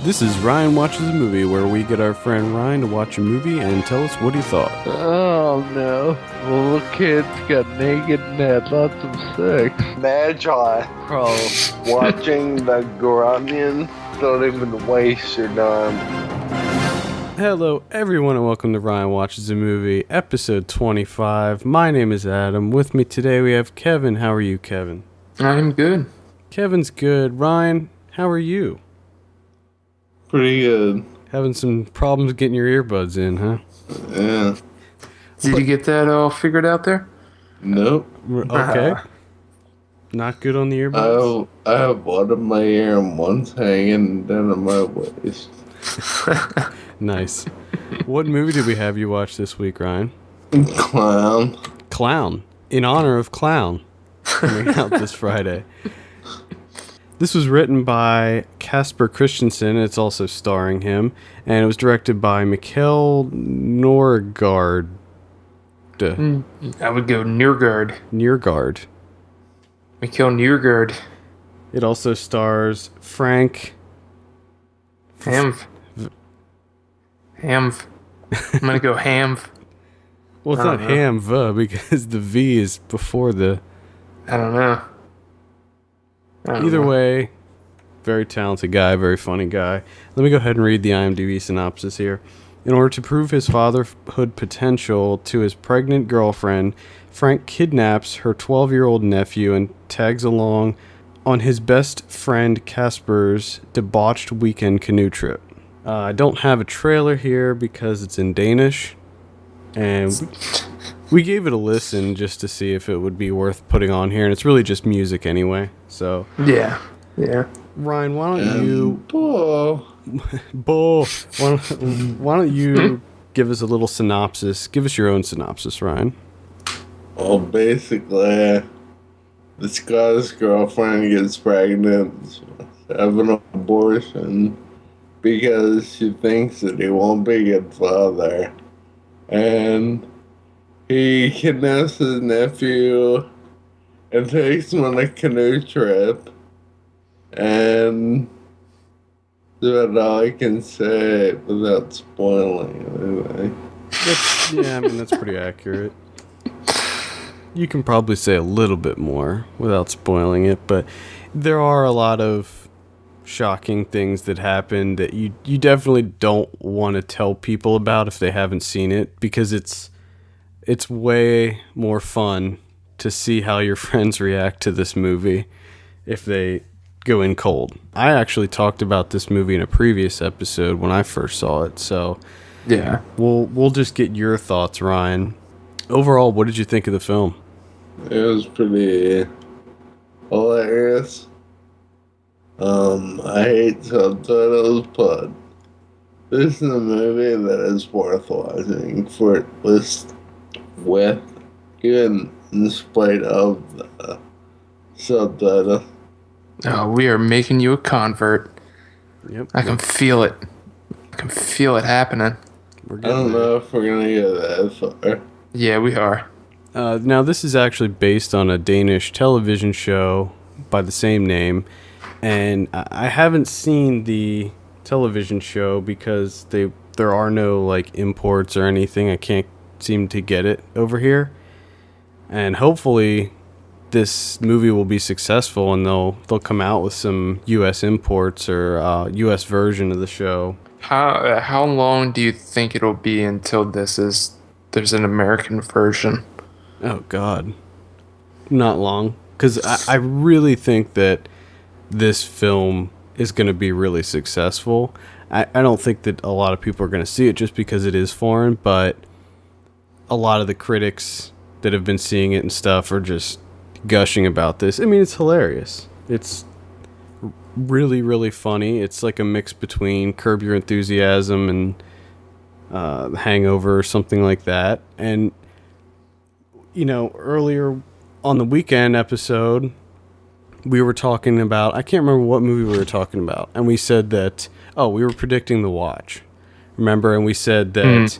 This is Ryan Watches a Movie, where we get our friend Ryan to watch a movie and tell us what he thought. Oh no, little kids got naked and had lots of sex. Magi Oh, watching the Grunion. Don't even waste your time. Hello everyone and welcome to Ryan Watches a Movie, episode 25. My name is Adam. With me today we have Kevin. How are you, Kevin? I'm good. Kevin's good. Ryan, how are you? Pretty good. Having some problems getting your earbuds in, huh? Yeah. Did you get that all figured out there? Nope. Okay. Not good on the earbuds? I have one in my ear and one's hanging down on my waist. Nice. What movie did we have you watch this week, Ryan? Clown. Klown. In honor of Klown. Coming out this Friday. This was written by Casper Christensen. It's also starring him. And it was directed by Mikkel Norgard. I would go Neergaard. Neergaard. Mikkel Neergaard. It also stars Frank... Hamv. I'm gonna go Hamv. Well, it's not Hamv, because the V is before the... I don't know. Either way, very talented guy, very funny guy. Let me go ahead and read the IMDb synopsis here. In order to prove his fatherhood potential to his pregnant girlfriend, Frank kidnaps her 12-year-old nephew and tags along on his best friend Casper's debauched weekend canoe trip. I don't have a trailer here because it's in Danish, and we gave it a listen just to see if it would be worth putting on here, and it's really just music anyway. So Yeah. Ryan, why don't you... Bull. Why don't you give us a little synopsis? Give us your own synopsis, Ryan. Well, basically, this guy's girlfriend gets pregnant, having an abortion, because she thinks that he won't be a good father. And he kidnaps his nephew and takes him on a canoe trip. And that's all I can say without spoiling anything. That's pretty accurate. You can probably say a little bit more without spoiling it, but there are a lot of shocking things that happen that you definitely don't want to tell people about if they haven't seen it, because it's way more fun to see how your friends react to this movie if they go in cold. I actually talked about this movie in a previous episode when I first saw it, so Yeah. we'll just get your thoughts, Ryan. Overall, what did you think of the film? It was pretty hilarious. I hate subtitles, but this is a movie that is worth watching for at least with, even in spite of the subtitle. Oh, we are making you a convert. Yep. I can feel it. I can feel it happening. We're I getting don't there. know if we're gonna get that far. Yeah, we are. Now, this is actually based on a Danish television show by the same name, and I haven't seen the television show because there are no like imports or anything. I can't seem to get it over here, and hopefully this movie will be successful and they'll come out with some U.S. imports or U.S. version of the show. How long do you think it'll be until there's an American version? Oh, God. Not long. Because I really think that this film is going to be really successful. I don't think that a lot of people are going to see it just because it is foreign, but a lot of the critics that have been seeing it and stuff are just gushing about this. I mean, it's hilarious. It's really, really funny. It's like a mix between Curb Your Enthusiasm and Hangover or something like that. And you know, earlier on the weekend episode, we were talking about, I can't remember what movie we were talking about, and we said that, we were predicting The Watch, remember? And we said that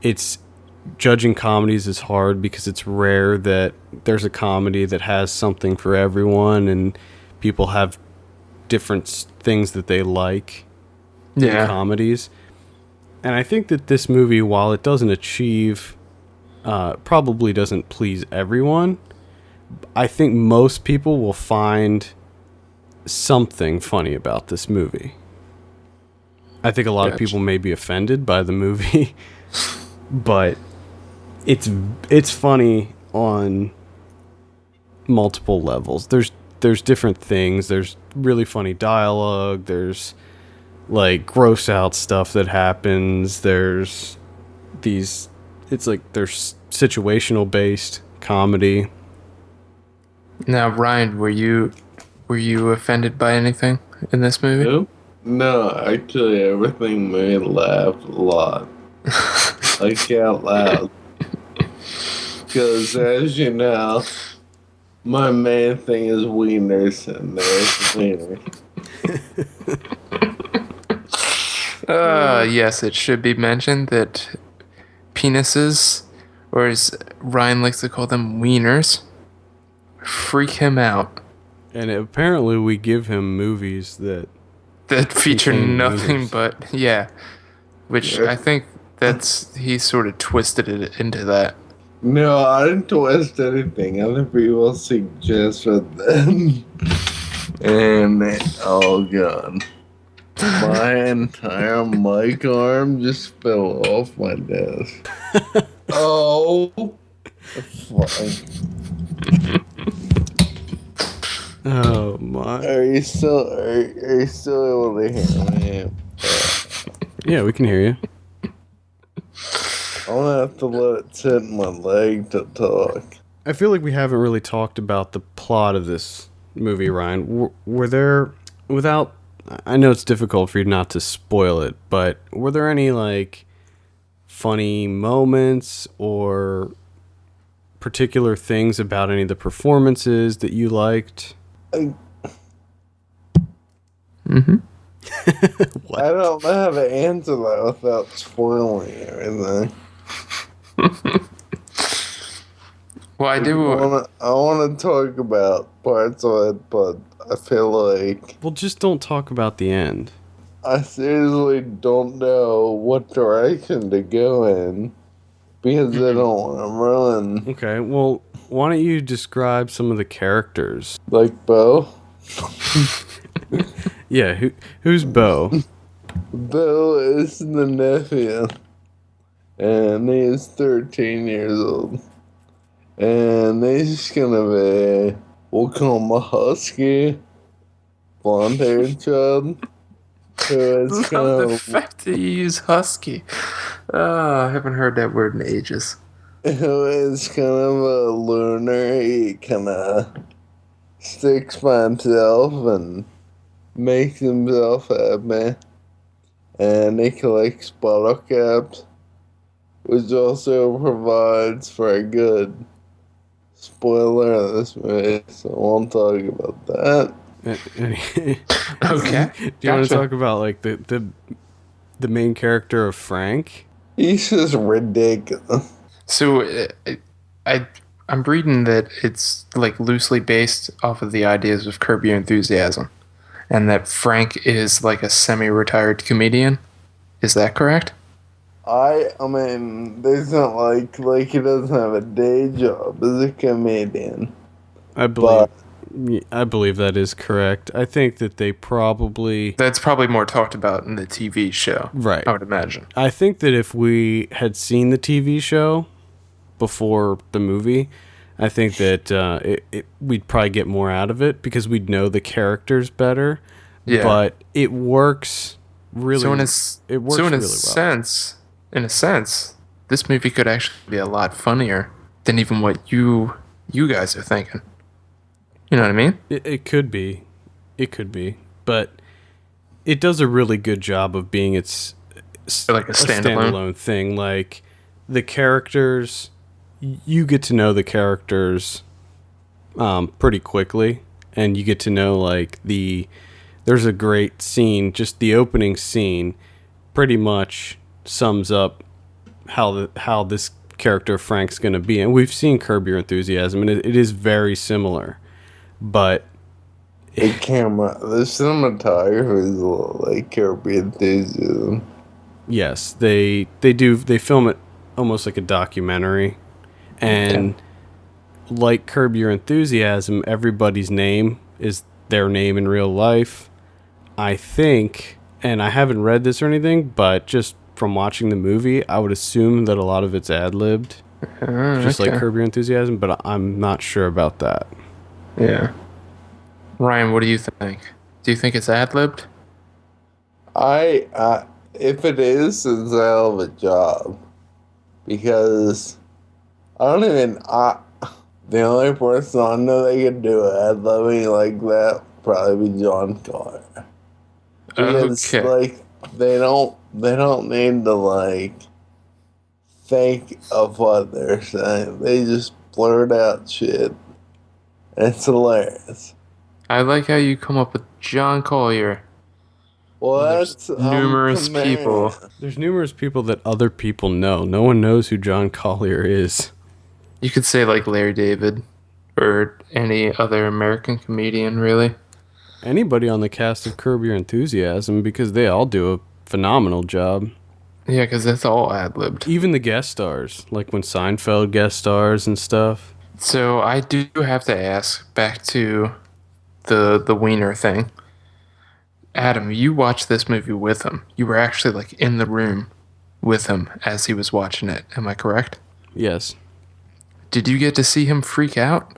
it's, judging comedies is hard because it's rare that there's a comedy that has something for everyone, and people have different things that they like. Yeah. comedies. And I think that this movie, while it doesn't achieve, probably doesn't please everyone, I think most people will find something funny about this movie. I think a lot of people may be offended by the movie, but it's funny on multiple levels. There's different things. There's really funny dialogue. There's like gross out stuff that happens. There's these. It's like there's situational based comedy. Now, Ryan, were you offended by anything in this movie? Nope. No, actually, everything made me laugh a lot. Like out loud. Because, as you know, my main thing is wieners, and there's wieners. Yes, it should be mentioned that penises, or as Ryan likes to call them, wieners, freak him out. And apparently we give him movies that Feature contain nothing wieners. but, yeah. Which I think he sort of twisted it into that. No, I didn't twist anything. Other people suggested them. And it all gone. My entire mic arm just fell off my desk. Oh. Fine. Oh my. Are you still able to hear me? Yeah, we can hear you. I'm gonna have to let it sit in my leg to talk. I feel like we haven't really talked about the plot of this movie, Ryan. Were there, without, I know it's difficult for you not to spoil it, but were there any like funny moments or particular things about any of the performances that you liked? Mm-hmm. What? I don't know how to answer that without spoiling everything. Well, I want to talk about parts of it, but I feel like Well, just don't talk about the end. I seriously don't know what direction to go in because I don't want to ruin Okay, well, why don't you describe some of the characters? like Bo. Yeah, who's Bo? Bo is the nephew, and he's 13 years old. And he's gonna be, we'll call him a husky, blonde-haired child. Who is kind love the of, fact that you use husky. I haven't heard that word in ages. who is kind of a loner. He kind of sticks by himself and makes himself happy. And he collects bottle caps, which also provides for a good spoiler of this movie, so I won't talk about that. Okay. Do you want to talk about like the main character of Frank? He's just ridiculous. So, I'm reading that it's like loosely based off of the ideas of Curb Your Enthusiasm, and that Frank is like a semi-retired comedian. Is that correct? I mean, there's not like he doesn't have a day job as a comedian. I believe that is correct. I think that they probably... That's probably more talked about in the TV show. Right. I would imagine. I think that if we had seen the TV show before the movie, I think that we'd probably get more out of it because we'd know the characters better. Yeah. But it works really well. In a sense, this movie could actually be a lot funnier than even what you guys are thinking. You know what I mean? It could be. It could be. But it does a really good job of being its Like a standalone thing. Like the characters, you get to know the characters pretty quickly, and you get to know like there's a great scene, just the opening scene pretty much sums up how this character Frank's going to be. And we've seen Curb Your Enthusiasm, and it is very similar. But The camera, the cinematography is a little like Curb Your Enthusiasm. Yes, they film it almost like a documentary, and like Curb Your Enthusiasm, everybody's name is their name in real life. I think, and I haven't read this or anything, but just from watching the movie, I would assume that a lot of it's ad-libbed, just like Curb Your Enthusiasm, but I'm not sure about that. Yeah. Ryan, what do you think? Do you think it's ad-libbed? If it is, it's a hell of a job. Because the only person I know they could do ad-libbing like that would probably be John Connor. Because, Okay. they don't need to, think of what they're saying. They just blurt out shit. And it's hilarious. I like how you come up with John Collier. What? Numerous people. There's numerous people that other people know. No one knows who John Collier is. You could say like Larry David or any other American comedian, really. Anybody on the cast of Curb Your Enthusiasm, because they all do a phenomenal job. Yeah, because that's all ad-libbed. Even the guest stars, like when Seinfeld guest stars and stuff. So I do have to ask, back to the Wiener thing. Adam, you watched this movie with him. You were actually like in the room with him as he was watching it. Am I correct? Yes. Did you get to see him freak out?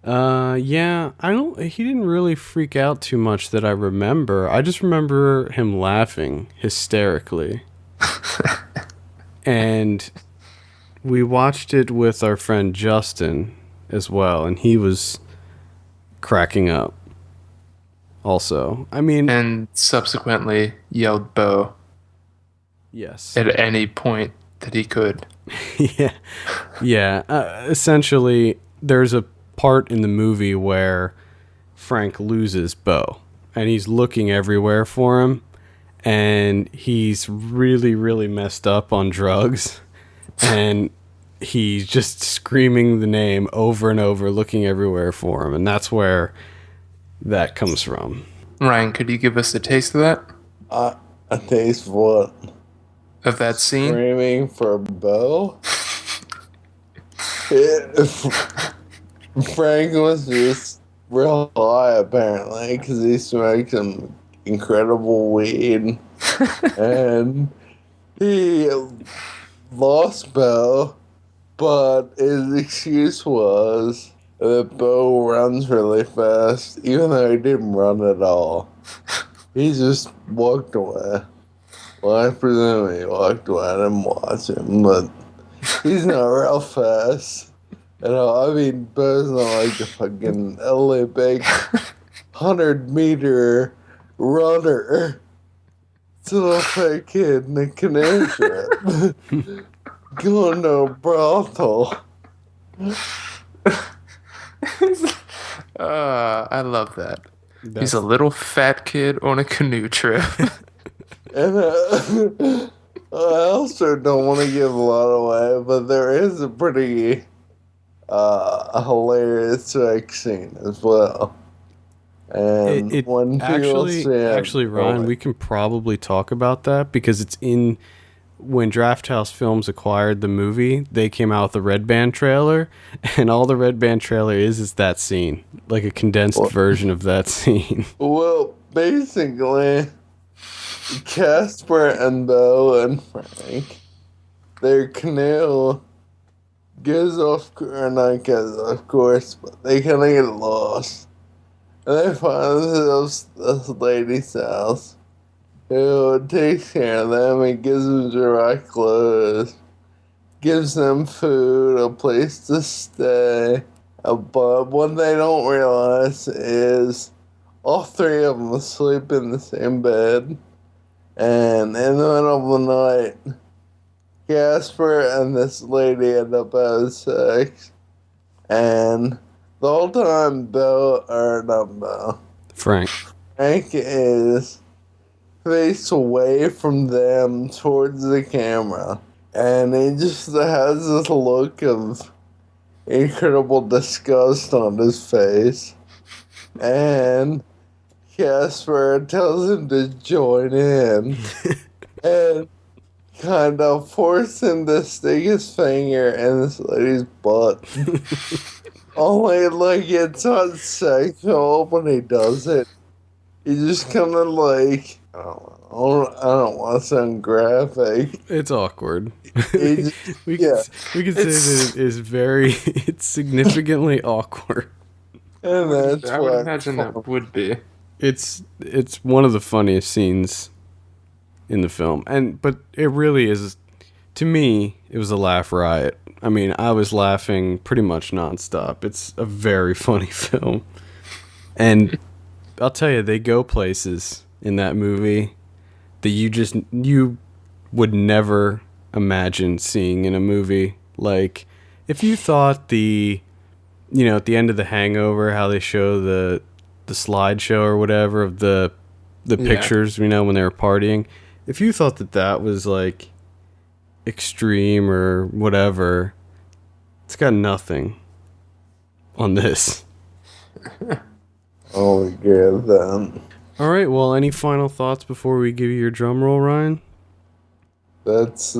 Yeah, he didn't really freak out too much that I remember. I just remember him laughing hysterically. And we watched it with our friend Justin as well, and he was cracking up also. I mean, And subsequently yelled Bo yes. at any point that he could. Yeah. Essentially, there's a part in the movie where Frank loses Bo, and he's looking everywhere for him, and he's really, really messed up on drugs, and he's just screaming the name over and over, looking everywhere for him, and that's where that comes from. Ryan, could you give us a taste of that? A taste of what? Of that scene? Screaming for Bo? Frank was just real high, apparently, because he smoked some incredible weed. And he lost Bo, but his excuse was that Bo runs really fast, even though he didn't run at all. He just walked away. Well, I presume he walked away. I didn't watch him, but he's not real fast at all. I mean, Bo's not like a fucking Olympic 100-meter runner. It's a little fat kid in a canoe trip going to a brothel. I love that. He's a little fat kid on a canoe trip. And I also don't want to give a lot away, but there is a pretty hilarious sex scene as well. And Actually, Ryan, we can probably talk about that because it's in when Draft House Films acquired the movie. They came out with a Red Band trailer, and all the Red Band trailer is that scene, like a condensed version of that scene. Well, basically, Casper and Bo and Frank, their canoe goes off, or not goes off course, but they kind of get lost. And they find themselves this lady's house who takes care of them and gives them dry clothes, gives them food, a place to stay. But what they don't realize is all three of them sleep in the same bed. And in the middle of the night, Casper and this lady end up having sex. And the whole time, Frank is face away from them towards the camera. And he just has this look of incredible disgust on his face. and Casper tells him to join in and kind of force him to stick his finger in this lady's butt. Only, like, it's not sexual when he does it. He just kind of, like, I don't want to sound graphic. It's awkward. He just, we yeah. can say that it is very, it's significantly awkward. And that's I would why imagine that would be. It's one of the funniest scenes in the film, but it really is. To me, it was a laugh riot. I mean, I was laughing pretty much nonstop. It's a very funny film, and I'll tell you, they go places in that movie that you would never imagine seeing in a movie. Like, if you thought at the end of The Hangover, how they show the slideshow or whatever of the pictures, when they were partying. If you thought that was like extreme or whatever, it's got nothing on this. Oh, yeah, then. All right. Well, any final thoughts before we give you your drum roll, Ryan? That's,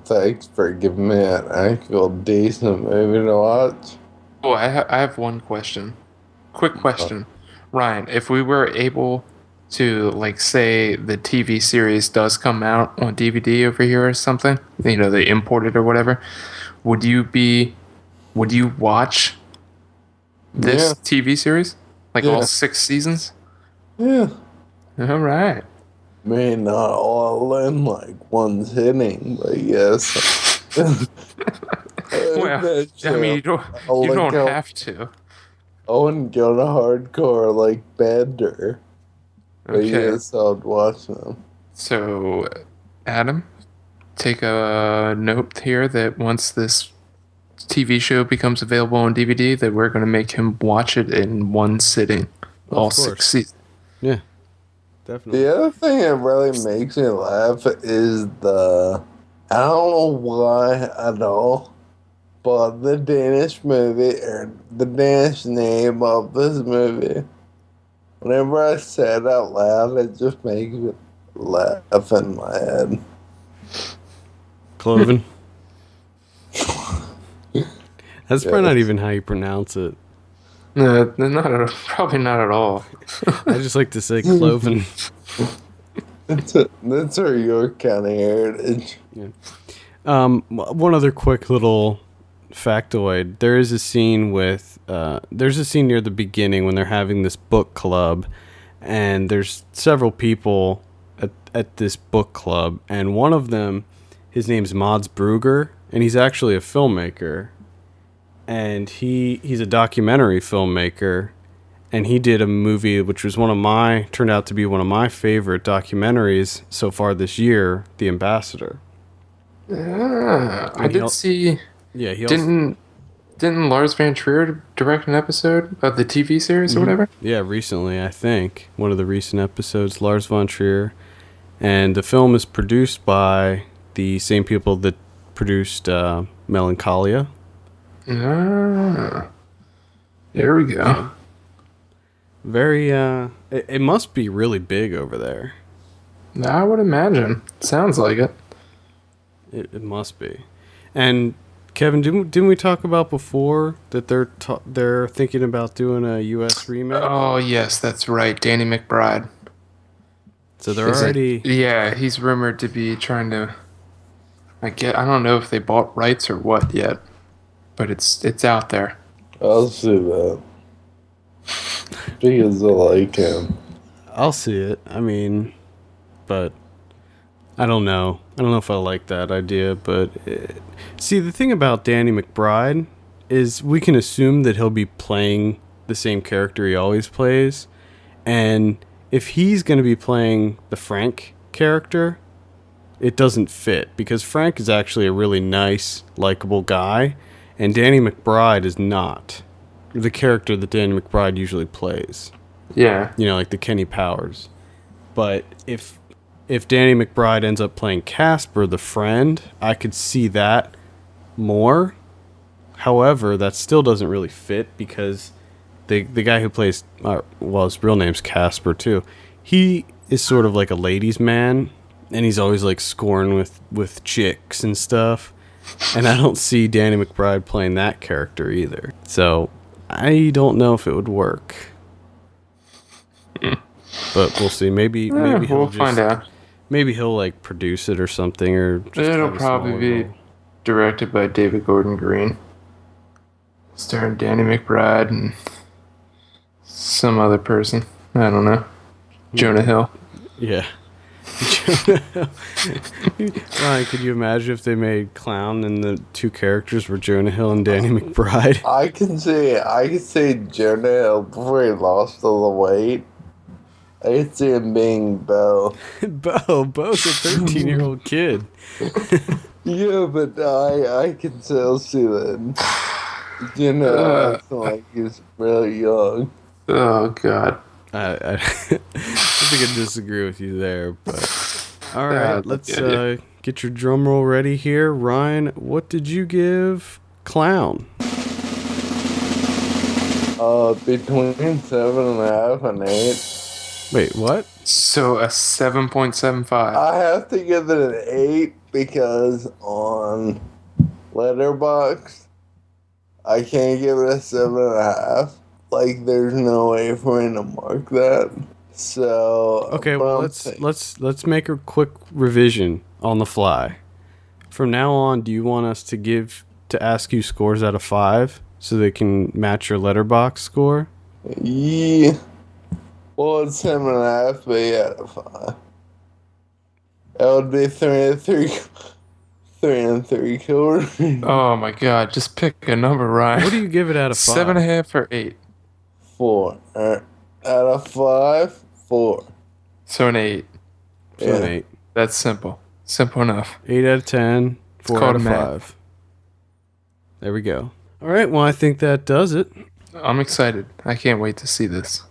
thanks for giving me an actual decent movie to watch. Oh, I have one question. Quick question. Ryan, if we were able to, like, say the TV series does come out on DVD over here or something, they import it or whatever, would you watch this TV series? Like all 6 seasons? Yeah. All right. Maybe not all in, like, one sitting, but yes. Well, I mean, you don't have to. I wouldn't go to hardcore like Bender. But Okay. yes, I'd watch them. So, Adam, take a note here that once this TV show becomes available on DVD, that we're going to make him watch it in one sitting, all 6 seasons. Yeah, definitely. The other thing that really makes me laugh is I don't know why at all, but the Danish movie, or the Danish name of this movie, whenever I say it out loud, it just makes me laugh in my head. Cloven. That's probably not even how you pronounce it. No, probably not at all. I just like to say Cloven. That's our York County heritage. One other quick little factoid. There's a scene near the beginning when they're having this book club, and there's several people at this book club, and one of them, his name's Mads Brugger, and he's actually a filmmaker, and he's a documentary filmmaker, and he did a movie which was turned out to be one of my favorite documentaries so far this year, The Ambassador. I did see. Yeah, he also, Didn't Lars Van Trier direct an episode of the TV series or whatever? Yeah, recently, I think. One of the recent episodes, Lars von Trier. And the film is produced by the same people that produced Melancholia. Ah, there we go. Very, it must be really big over there. I would imagine. Sounds like it. It must be. And Kevin, didn't we talk about before that they're thinking about doing a U.S. remake? Oh, yes, that's right. Danny McBride. So they're already... Yeah, he's rumored to be trying to... I don't know if they bought rights or what yet, but it's out there. I'll see that. Because I like him. I'll see it. I mean, but I don't know. I don't know if I like that idea, but see, the thing about Danny McBride is we can assume that he'll be playing the same character he always plays, and if he's going to be playing the Frank character, it doesn't fit, because Frank is actually a really nice, likable guy, and Danny McBride is not the character that Danny McBride usually plays. Yeah. Like the Kenny Powers. But if Danny McBride ends up playing Casper, the friend, I could see that more. However, that still doesn't really fit, because the guy who plays, well, his real name's Casper too. He is sort of like a ladies' man, and he's always like scoring with chicks and stuff. And I don't see Danny McBride playing that character either. So I don't know if it would work. But we'll see. Maybe we'll find out. Maybe he'll like produce it or something, or just It'll have a probably smaller be role. directed by David Gordon Green, starring Danny McBride and some other person. I don't know. Jonah Hill. Yeah. Ryan, could you imagine if they made Klown and the two characters were Jonah Hill and Danny McBride? I can see Jonah Hill before he lost all the weight. I can see him being Bo. Bo's a 13-year-old kid. Yeah, but I can still see that. Acting like he's really young. Oh, God. I think I disagree with you there, but all right, let's get your drum roll ready here. Ryan, what did you give Klown? Between 7.5 and 8. Wait, what? So a 7.75. I have to give it an 8 because on Letterboxd, I can't give it a 7.5. Like, there's no way for me to mark that. So Okay, well let's make a quick revision on the fly. From now on, do you want us to ask you scores out of 5 so they can match your Letterboxd score? Yeah. Well, it's 7.5, but yeah, out of 5. That would be 3 and 3/4. Oh, my God. Just pick a number, Ryan. What do you give it out of 5? 7.5 or 8? 4. Out of 5, 4. So an 8. So an 8. That's simple. Simple enough. 8 out of 10, 4 called out of math. 5. There we go. All right, well, I think that does it. I'm excited. I can't wait to see this.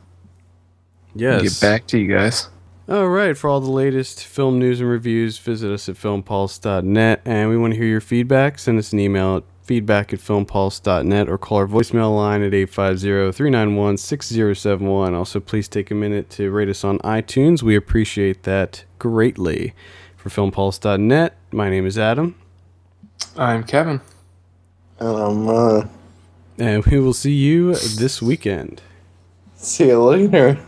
Yes. Get back to you guys. All right, for all the latest film news and reviews, visit us at filmpulse.net, and we want to hear your feedback. Send us an email at feedback@filmpulse.net or call our voicemail line at 850-391-6071. Also, please take a minute to rate us on iTunes. We appreciate that greatly. For filmpulse.net, my name is Adam. I'm Kevin. And I'm And we will see you this weekend. see you later.